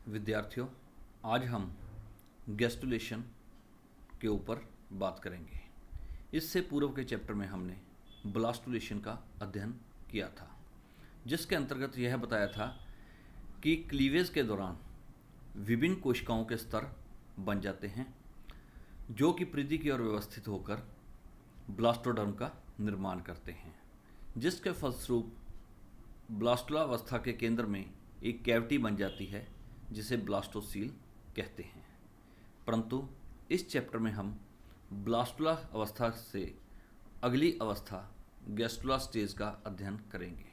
विद्यार्थियों, आज हम गैस्टुलेशन के ऊपर बात करेंगे। इससे पूर्व के चैप्टर में हमने ब्लास्टुलेशन का अध्ययन किया था, जिसके अंतर्गत यह बताया था कि क्लीवेज के दौरान विभिन्न कोशिकाओं के स्तर बन जाते हैं, जो कि परिधि की ओर व्यवस्थित होकर ब्लास्टोडर्म का निर्माण करते हैं, जिसके फलस्वरूप ब्लास्टुलावस्था के केंद्र में एक कैविटी बन जाती है जिसे ब्लास्टोसील कहते हैं। परंतु इस चैप्टर में हम ब्लास्टुला अवस्था से अगली अवस्था गैस्टुला स्टेज का अध्ययन करेंगे।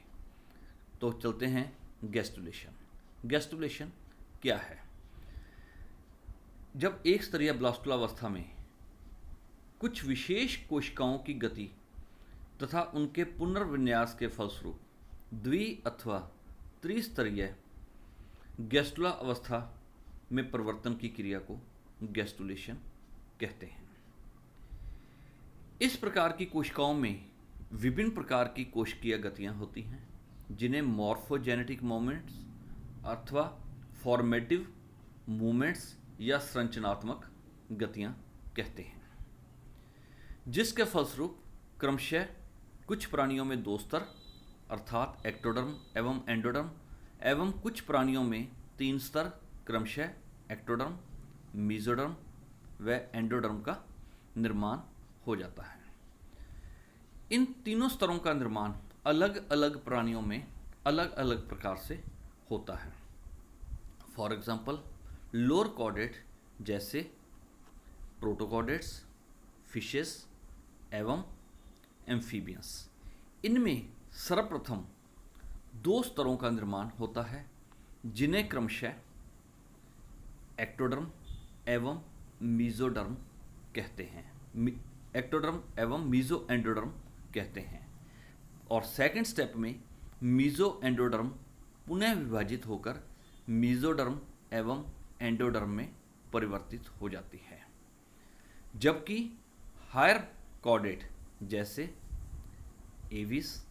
तो चलते हैं गैस्टुलेशन। गैस्टुलेशन क्या है? जब एक स्तरीय ब्लास्टुला अवस्था में कुछ विशेष कोशिकाओं की गति तथा उनके पुनर्विन्यास के फलस्वरूप द्वि अथवा त्रिस्तरीय गैस्टुला अवस्था में परिवर्तन की क्रिया को गैस्टुलेशन कहते हैं। इस प्रकार की कोशिकाओं में विभिन्न प्रकार की कोशिकीय गतियां होती हैं, जिन्हें मॉर्फोजेनेटिक मूवमेंट्स अथवा फॉर्मेटिव मूवमेंट्स या संरचनात्मक गतियां कहते हैं, जिसके फलस्वरूप क्रमशः कुछ प्राणियों में दो स्तर अर्थात एक्टोडर्म एवं एंडोडर्म एवं कुछ प्राणियों में तीन स्तर क्रमशः एक्टोडर्म, मीजोडर्म व एंडोडर्म का निर्माण हो जाता है। इन तीनों स्तरों का निर्माण अलग अलग प्राणियों में अलग अलग प्रकार से होता है। फॉर एग्जाम्पल, लोअर कॉर्डेट जैसे प्रोटोकॉर्डेट्स, फिशेस एवं एम्फीबियंस, इनमें सर्वप्रथम दो स्तरों का निर्माण होता है, जिन्हें क्रमशः एक्टोडर्म एवं मीजोडर्म कहते हैं, एक्टोडर्म एवं मीजो एंडोडर्म कहते हैं। और सेकंड स्टेप में मीजो एंडोडर्म पुनः विभाजित होकर मीजोडर्म एवं एंडोडर्म में परिवर्तित हो जाती है, जबकि हायर कॉर्डेट जैसे एविस,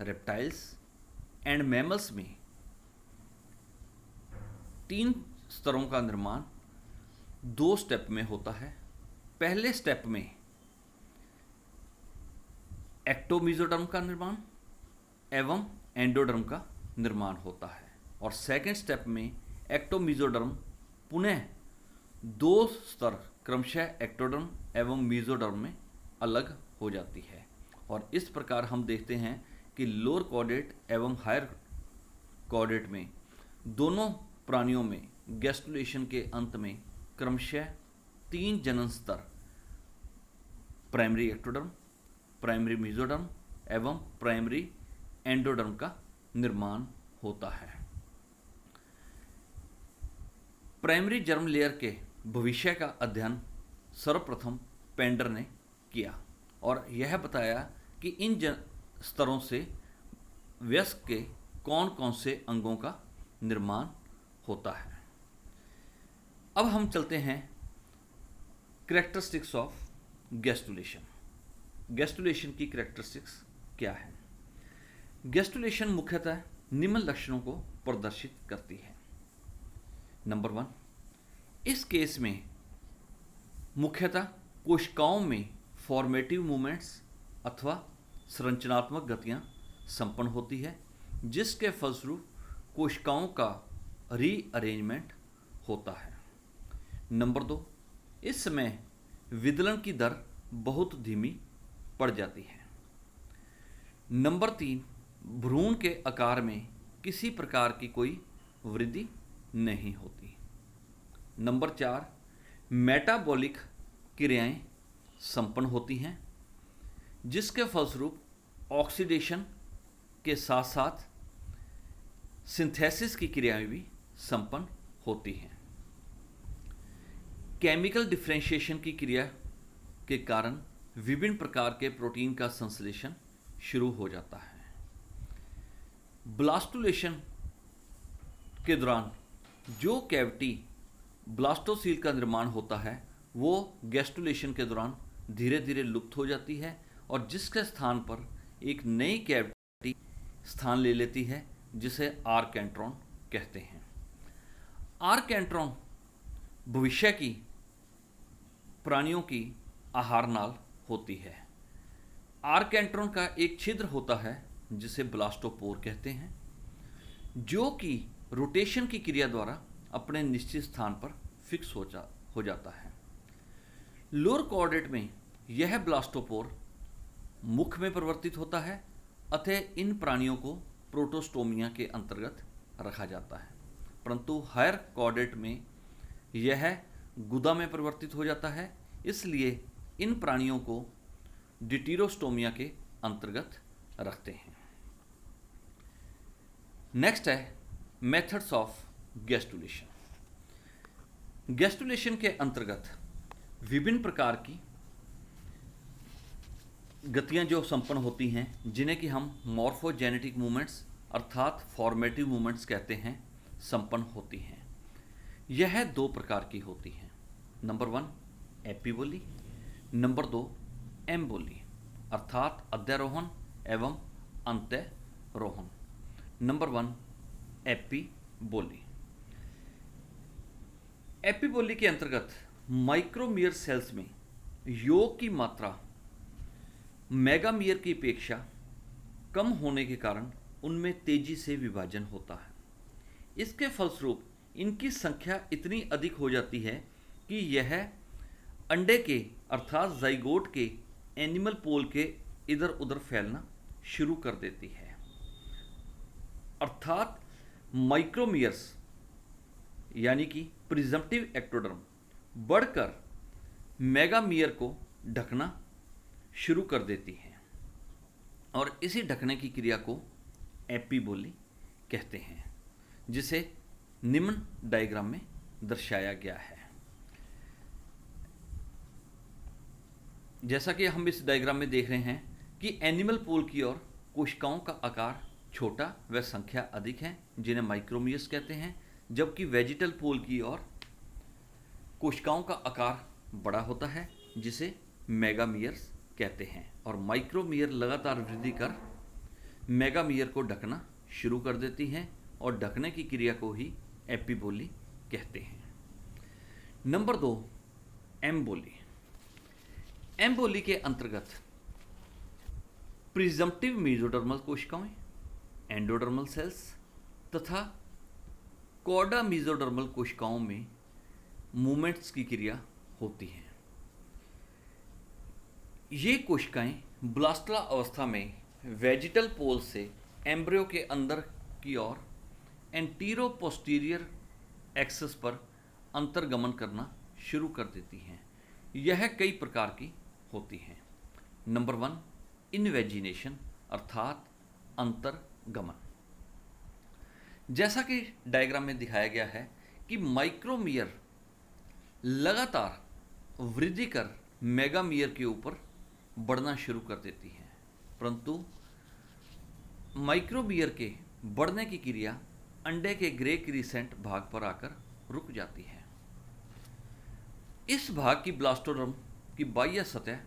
रेप्टाइल्स एंड मैमल्स में तीन स्तरों का निर्माण दो स्टेप में होता है। पहले स्टेप में एक्टोमीजोडर्म का निर्माण एवं एंडोडर्म का निर्माण होता है, और सेकेंड स्टेप में एक्टोमीजोडर्म पुनः दो स्तर क्रमशः एक्टोडर्म एवं मीजोडर्म में अलग हो जाती है। और इस प्रकार हम देखते हैं कि लोअर कॉर्डेट एवं हायर कॉर्डेट में दोनों प्राणियों में गैस्टुलेशन के अंत में क्रमशः तीन जनन स्तर प्राइमरी एक्टोडर्म, प्राइमरी मीजोडर्म एवं प्राइमरी एंडोडर्म का निर्माण होता है। प्राइमरी जर्म लेयर के भविष्य का अध्ययन सर्वप्रथम पेंडर ने किया और यह बताया कि इन स्तरों से वयस्क के कौन कौन से अंगों का निर्माण होता है। अब हम चलते हैं कैरेक्टरिस्टिक्स ऑफ गैस्टुलेशन। गैस्टुलेशन की कैरेक्टरिस्टिक्स क्या है? गैस्टुलेशन मुख्यतः निम्न लक्षणों को प्रदर्शित करती है। नंबर 1, इस केस में मुख्यतः कोशिकाओं में फॉर्मेटिव मूवमेंट्स अथवा संरचनात्मक गतियां संपन्न होती है, जिसके फलस्वरूप कोशिकाओं का रीअरेंजमेंट होता है। नंबर 2, इस समय विदलन की दर बहुत धीमी पड़ जाती है। नंबर 3, भ्रूण के आकार में किसी प्रकार की कोई वृद्धि नहीं होती। नंबर 4, मेटाबॉलिक क्रियाएं संपन्न होती हैं, जिसके फलस्वरूप ऑक्सीडेशन के साथ साथ सिंथेसिस की क्रियाएं भी संपन्न होती हैं। केमिकल डिफरेंशिएशन की क्रिया के कारण विभिन्न प्रकार के प्रोटीन का संश्लेषण शुरू हो जाता है। ब्लास्टुलेशन के दौरान जो कैविटी ब्लास्टोसील का निर्माण होता है, वो गैस्टुलेशन के दौरान धीरे धीरे लुप्त हो जाती है और जिसके स्थान पर एक नई कैविटी स्थान ले लेती है, जिसे आर्केंट्रॉन कहते हैं। आर्केंट्रॉन भविष्य की प्राणियों की आहार नाल होती है। आर्केंट्रॉन का एक छिद्र होता है जिसे ब्लास्टोपोर कहते हैं, जो कि रोटेशन की क्रिया द्वारा अपने निश्चित स्थान पर फिक्स हो जाता है। लोअर कोऑर्डिनेट में यह ब्लास्टोपोर मुख में परिवर्तित होता है, अतः इन प्राणियों को प्रोटोस्टोमिया के अंतर्गत रखा जाता है। परंतु हायर कोऑर्डिनेट में यह गुदा में परिवर्तित हो जाता है, इसलिए इन प्राणियों को डिटीरोस्टोमिया के अंतर्गत रखते हैं। नेक्स्ट है मेथड्स ऑफ गैस्ट्रुलेशन। गैस्ट्रुलेशन के अंतर्गत विभिन्न प्रकार की गतियां जो संपन्न होती हैं, जिन्हें कि हम मॉर्फोजेनेटिक मूवमेंट्स अर्थात फॉर्मेटिव मूवमेंट्स कहते हैं, संपन्न होती हैं। यह दो प्रकार की होती हैं। नंबर 1 एपिबोली, नंबर 2 एम्बोली अर्थात अध्यारोहण एवं अंतरोहण। नंबर 1 एपिबोली। एपिबोली के अंतर्गत माइक्रोमियर सेल्स में योग की मात्रा मेगामियर की अपेक्षा कम होने के कारण उनमें तेजी से विभाजन होता है। इसके फलस्वरूप इनकी संख्या इतनी अधिक हो जाती है कि यह अंडे के अर्थात जाइगोट के एनिमल पोल के इधर उधर फैलना शुरू कर देती है। अर्थात माइक्रोमियर्स यानी कि प्रिजम्पटिव एक्टोडर्म बढ़कर मेगामियर को ढकना शुरू कर देती है और इसी ढकने की क्रिया को एपिबोली कहते हैं, जिसे निम्न डायग्राम में दर्शाया गया है। जैसा कि हम इस डायग्राम में देख रहे हैं कि एनिमल पोल की ओर कोशिकाओं का आकार छोटा व संख्या अधिक है, जिन्हें माइक्रोमियर्स कहते हैं, जबकि वेजिटल पोल की ओर कोशिकाओं का आकार बड़ा होता है, जिसे मेगामियर्स कहते हैं। और माइक्रोमियर लगातार वृद्धि कर मेगामियर को ढकना शुरू कर देती हैं और ढकने की क्रिया को ही एपिबोली कहते हैं। Number 2 emboli. एम्बोली के अंतर्गत प्रिजम्पटिव मेसोडर्मल कोशिकाएं, एंडोडर्मल सेल्स तथा कॉर्डा मेसोडर्मल कोशिकाओं में मूवमेंट्स की क्रिया होती है। ये कोशिकाएं ब्लास्टला अवस्था में वेजिटल पोल से एम्ब्रियो के अंदर की ओर एंटीरो पोस्टीरियर एक्सिस पर अंतर्गमन करना शुरू कर देती हैं। यह कई प्रकार की होती हैं। नंबर 1 इनवेजिनेशन अर्थात अंतर्गमन। जैसा कि डायग्राम में दिखाया गया है कि माइक्रोमियर लगातार वृद्धि कर मेगामियर के ऊपर बढ़ना शुरू कर देती है, परंतु माइक्रोमियर के बढ़ने की क्रिया अंडे के ग्रे क्रीसेंट भाग पर आकर रुक जाती है। इस भाग की ब्लास्टोडर्म की बाह्य सतह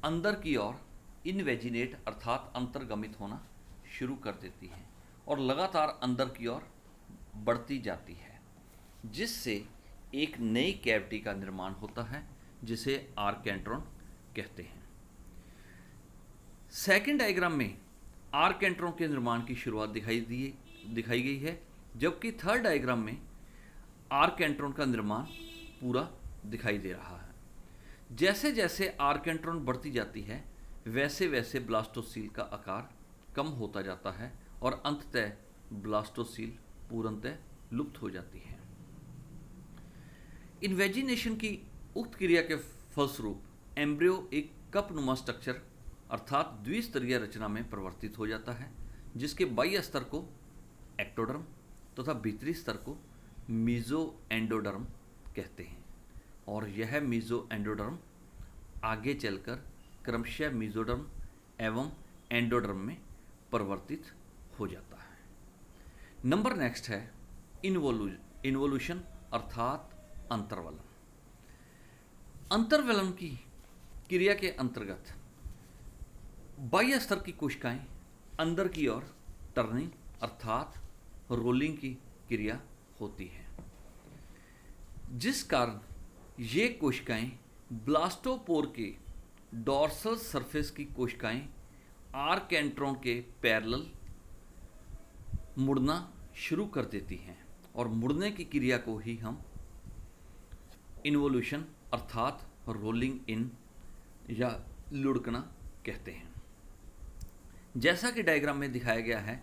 अंदर की ओर इनवेजिनेट अर्थात अंतर्गमित होना शुरू कर देती है और लगातार अंदर की ओर बढ़ती जाती है, जिससे एक नई कैविटी का निर्माण होता है, जिसे आर्केंट्रॉन कहते हैं। सेकंड डायग्राम में आर्केंट्रॉन के निर्माण की शुरुआत दिखाई गई है, जबकि थर्ड डायग्राम में आर्केंट्रॉन का निर्माण पूरा दिखाई दे रहा है। जैसे जैसे आर्केंट्रॉन बढ़ती जाती है, वैसे वैसे ब्लास्टोसील का आकार कम होता जाता है और अंततः ब्लास्टोसील पूर्णतः लुप्त हो जाती है। इन्वेजिनेशन की उक्त क्रिया के फलस्वरूप एम्ब्रियो एक कपनुमा स्ट्रक्चर अर्थात द्विस्तरीय रचना में परिवर्तित हो जाता है, जिसके बाह्य स्तर को एक्टोडर्म तथा भीतरी स्तर को मीजो एंडोडर्म कहते हैं और यह मीजो एंडोडर्म आगे चलकर क्रमशः मीजोडर्म एवं एंडोडर्म में परिवर्तित हो जाता है। नंबर नेक्स्ट है इन्वोल्यूशन अर्थात अंतर्वलन। अंतर्वलन की क्रिया के अंतर्गत बाह्य स्तर की कोशिकाएं अंदर की ओर टर्निंग अर्थात रोलिंग की क्रिया होती है। जिस कारण ये कोशिकाएं ब्लास्टोपोर के डॉर्सल सरफेस की कोशिकाएं आर्केंट्रॉन के पैरेलल मुड़ना शुरू कर देती हैं, और मुड़ने की क्रिया को ही हम इन्वोल्यूशन अर्थात रोलिंग इन या लुढ़कना कहते हैं। जैसा कि डायग्राम में दिखाया गया है,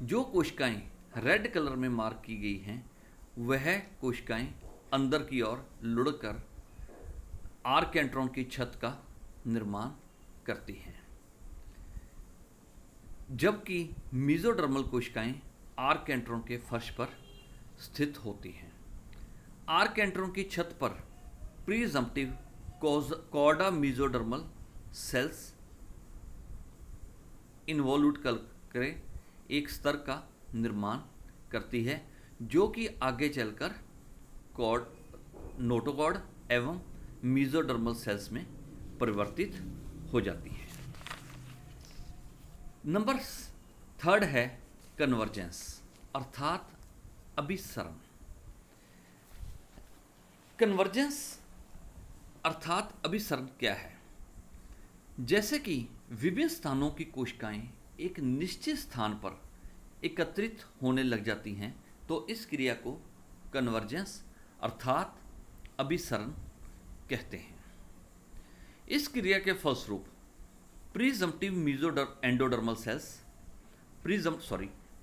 जो कोशिकाएं रेड कलर में मार्क की गई हैं वह कोशिकाएं अंदर की ओर लुढ़कर आर्केंट्रॉन की छत का निर्माण करती हैं, जबकि मेसोडर्मल कोशिकाएं आर्केंट्रॉन के फर्श पर स्थित होती हैं। आर्केंट्रॉन की छत पर प्रीजम्पटिव कॉर्डा मेसोडर्मल सेल्स इन्वॉल्यूट करके एक स्तर का निर्माण करती है, जो कि आगे चलकर नोटोकॉर्ड एवं मेसोडर्मल सेल्स में परिवर्तित हो जाती है। नंबर 3 है कन्वर्जेंस अर्थात अभिसरण। कन्वर्जेंस अर्थात अभिसरण क्या है? जैसे कि विभिन्न स्थानों की कोशिकाएं एक निश्चित स्थान पर एकत्रित होने लग जाती हैं, तो इस क्रिया को कन्वर्जेंस अर्थात अभिसरण कहते हैं। इस क्रिया के फलस्वरूप प्रीजम्पटिव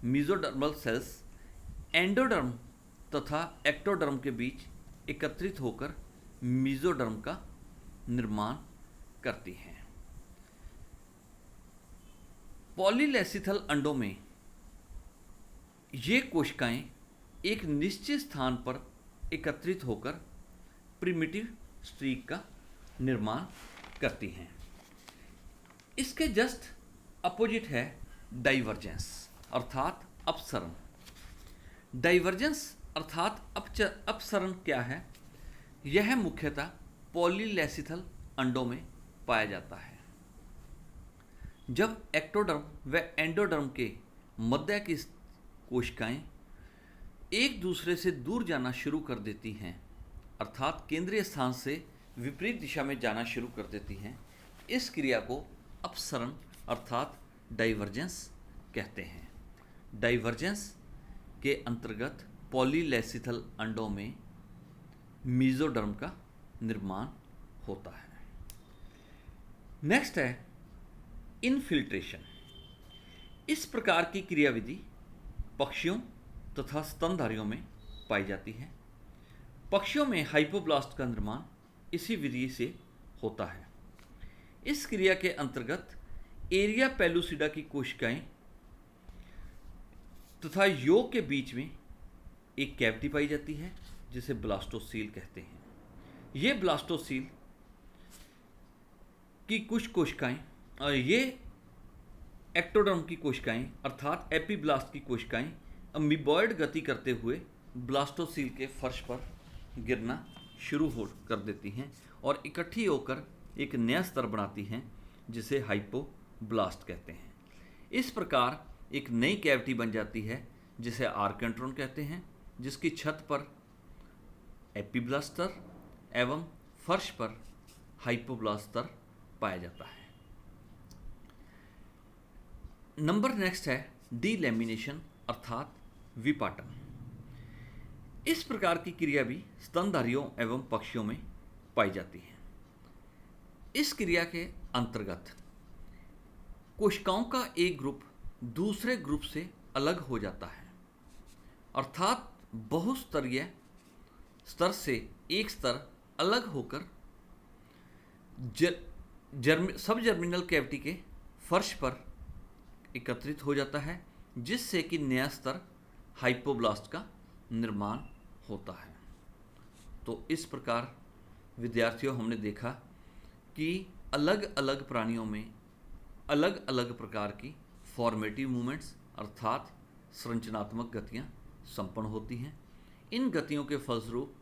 मेसोडर्मल सेल्स एंडोडर्म तथा एक्टोडर्म के बीच एकत्रित होकर मेसोडर्म का निर्माण करती हैं। पॉलीलेसिथल अंडों में ये कोशिकाएं एक निश्चित स्थान पर एकत्रित होकर प्रिमिटिव स्ट्रीक का निर्माण करती हैं। इसके जस्ट अपोजिट है डाइवर्जेंस अर्थात अपसरण। डाइवर्जेंस अर्थात अपसरण क्या है? यह मुख्यतः पॉलीलेसिथल अंडों में पाया जाता है। जब एक्टोडर्म व एंडोडर्म के मध्य की कोशिकाएं एक दूसरे से दूर जाना शुरू कर देती हैं, अर्थात केंद्रीय स्थान से विपरीत दिशा में जाना शुरू कर देती हैं, इस क्रिया को अपसरण अर्थात डाइवर्जेंस कहते हैं। डाइवर्जेंस के अंतर्गत पॉलीलेसिथल अंडों में मेसोडर्म का निर्माण होता है। नेक्स्ट है इनफिल्ट्रेशन। इस प्रकार की क्रियाविधि पक्षियों तथा स्तनधारियों में पाई जाती है। पक्षियों में हाइपोब्लास्ट का निर्माण इसी विधि से होता है। इस क्रिया के अंतर्गत एरिया पेलुसिडा की कोशिकाएं तथा योग के बीच में एक कैविटी पाई जाती है जिसे ब्लास्टोसील कहते हैं। ये ब्लास्टोसील की कुछ कोशिकाएं और ये एक्टोडर्म की कोशिकाएं अर्थात एपीब्लास्ट की कोशिकाएं अमीबॉयड गति करते हुए ब्लास्टोसील के फर्श पर गिरना शुरू कर देती हैं और इकट्ठी होकर एक नया स्तर बनाती हैं जिसे हाइपोब्लास्ट कहते हैं। इस प्रकार एक नई कैविटी बन जाती है जिसे आर्केंट्रॉन कहते हैं, जिसकी छत पर एपीब्लास्ट स्तर एवं फर्श पर हाइपोब्लास्ट स्तर पाया जाता है। नंबर नेक्स्ट है डीलैमिनेशन अर्थात विपाटन। इस प्रकार की क्रिया भी स्तनधारियों एवं पक्षियों में पाई जाती है। इस क्रिया के अंतर्गत कोशिकाओं का एक ग्रुप दूसरे ग्रुप से अलग हो जाता है, अर्थात बहुस्तरीय स्तर से एक स्तर अलग होकर सब जर्मिनल कैविटी के फर्श पर एकत्रित हो जाता है, जिससे कि नया स्तर हाइपोब्लास्ट का निर्माण होता है। तो इस प्रकार विद्यार्थियों हमने देखा कि अलग अलग प्राणियों में अलग अलग प्रकार की फॉर्मेटिव मूवमेंट्स अर्थात संरचनात्मक गतियां संपन्न होती हैं। इन गतियों के फलस्वरूप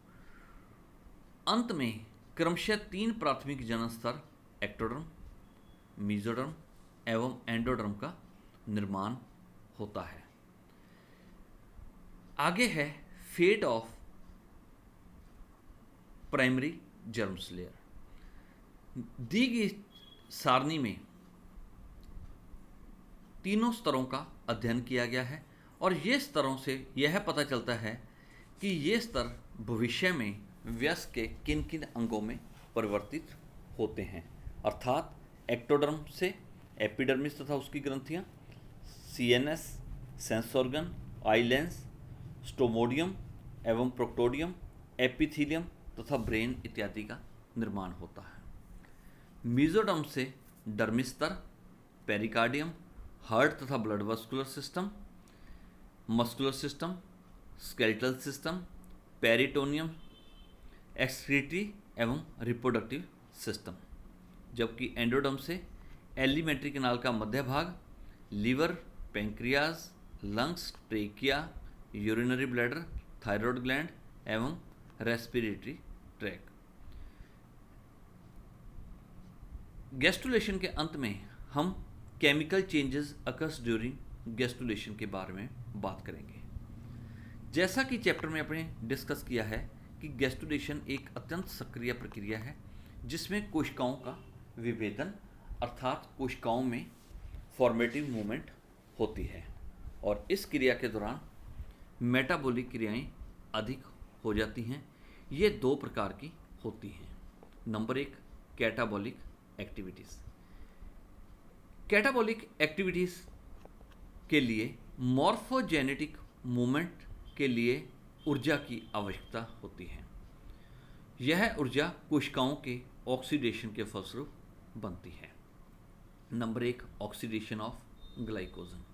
अंत में क्रमशः 3 प्राथमिक जनन स्तर एक्टोडर्म, मेसोडर्म एवं एंडोडर्म का निर्माण होता है। आगे है fate of primary germs layer. दी गई सारणी में तीनों स्तरों का अध्ययन किया गया है और ये स्तरों से यह पता चलता है कि ये स्तर भविष्य में वयस्क के किन किन अंगों में परिवर्तित होते हैं, अर्थात एक्टोडर्म से एपिडर्मिस तथा उसकी ग्रंथियाँ, CNS, sense organ, eye lens, stomodeum एवं प्रोक्टोडियम, एपिथीलियम तथा ब्रेन इत्यादि का निर्माण होता है। मीजोडर्म से डर्मिस स्तर, पेरिकार्डियम, हार्ट तथा blood vascular system, muscular system, skeletal system, peritoneum, excretory एवं रिप्रोडक्टिव सिस्टम। जबकि एंडोडर्म से एलिमेंट्री कैनाल का मध्य भाग, liver, pancreas, lungs, trachea, urinary bladder, thyroid gland एवं रेस्पिरेटरी ट्रैक। गैस्ट्रुलेशन के अंत में हम chemical changes occurs during gastrulation के बारे में बात करेंगे। जैसा कि चैप्टर में अपने डिस्कस किया है कि गैस्ट्रुलेशन एक अत्यंत सक्रिय प्रक्रिया है जिसमें कोशिकाओं का विभेदन अर्थात कोशिकाओं में फॉर्मेटिव मूवमेंट होती है और इस क्रिया के दौरान मेटाबॉलिक क्रियाएं अधिक हो जाती हैं। ये दो प्रकार की होती हैं। Number 1, catabolic activities. Catabolic activities के लिए मॉर्फोजेनेटिक मूवमेंट के लिए ऊर्जा की आवश्यकता होती है। यह ऊर्जा कोशिकाओं के ऑक्सीडेशन के फलस्वरूप बनती है। Number 1, oxidation of glycogen.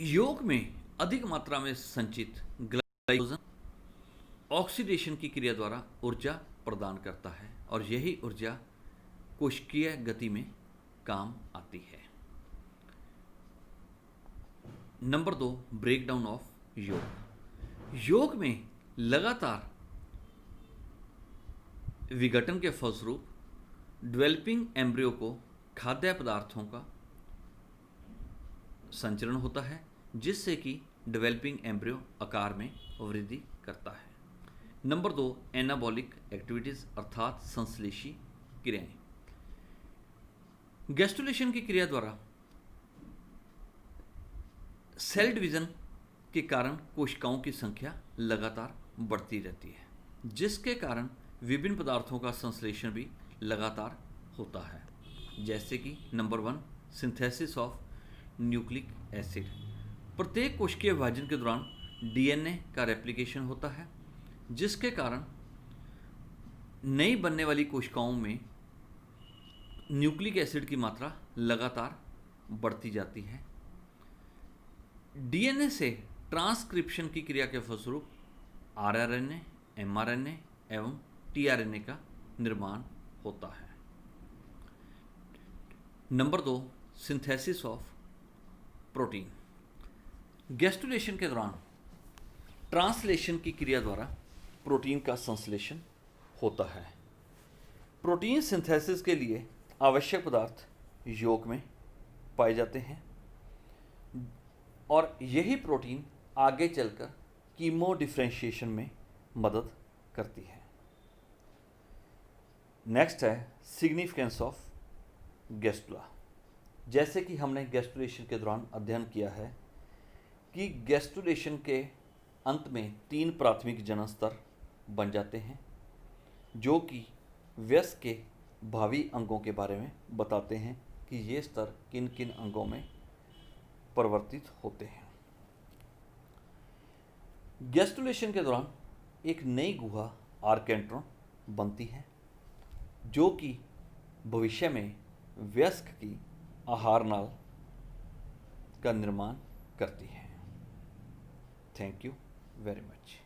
योग में अधिक मात्रा में संचित ग्लाइकोजन ऑक्सीडेशन की क्रिया द्वारा ऊर्जा प्रदान करता है और यही ऊर्जा कोशिकीय गति में काम आती है। नंबर 2, ब्रेकडाउन ऑफ योग। योग में लगातार विघटन के फलस्वरूप डेवलपिंग एम्ब्रियो को खाद्य पदार्थों का संचरण होता है जिससे कि डेवलपिंग एम्ब्रियो आकार में वृद्धि करता है। नंबर 2, एनाबॉलिक एक्टिविटीज अर्थात संश्लेषी क्रियाएं। गैस्ट्रुलेशन की क्रिया द्वारा सेल डिवीजन के कारण कोशिकाओं की संख्या लगातार बढ़ती रहती है जिसके कारण विभिन्न पदार्थों का संश्लेषण भी लगातार होता है, जैसे कि number 1, synthesis of nucleic acid. प्रत्येक कोशिकीय विभाजन के दौरान डीएनए का रेप्लिकेशन होता है जिसके कारण नई बनने वाली कोशिकाओं में न्यूक्लिक एसिड की मात्रा लगातार बढ़ती जाती है। डीएनए से ट्रांसक्रिप्शन की क्रिया के फलस्वरूप आरआरएनए, एमआरएनए एवं टीआरएनए का निर्माण होता है। Number 2, synthesis of protein. Gastrulation के दौरान ट्रांसलेशन की क्रिया द्वारा प्रोटीन का संश्लेषण होता है। प्रोटीन सिंथेसिस के लिए आवश्यक पदार्थ योग में पाए जाते हैं और यही प्रोटीन आगे चलकर कीमो डिफरेंशिएशन में मदद करती है। नेक्स्ट है सिग्निफिकेंस ऑफ गैस्ट्रुला। जैसे कि हमने गैस्ट्रुलेशन के दौरान अध्ययन किया है कि गैस्ट्रुलेशन के अंत में 3 प्राथमिक जनन स्तर बन जाते हैं जो कि वयस्क के भावी अंगों के बारे में बताते हैं कि ये स्तर किन किन अंगों में परिवर्तित होते हैं। गैस्ट्रुलेशन के दौरान एक नई गुहा आर्केंट्रॉन बनती है जो कि भविष्य में वयस्क की आहार नाल का निर्माण करती है। Thank you very much.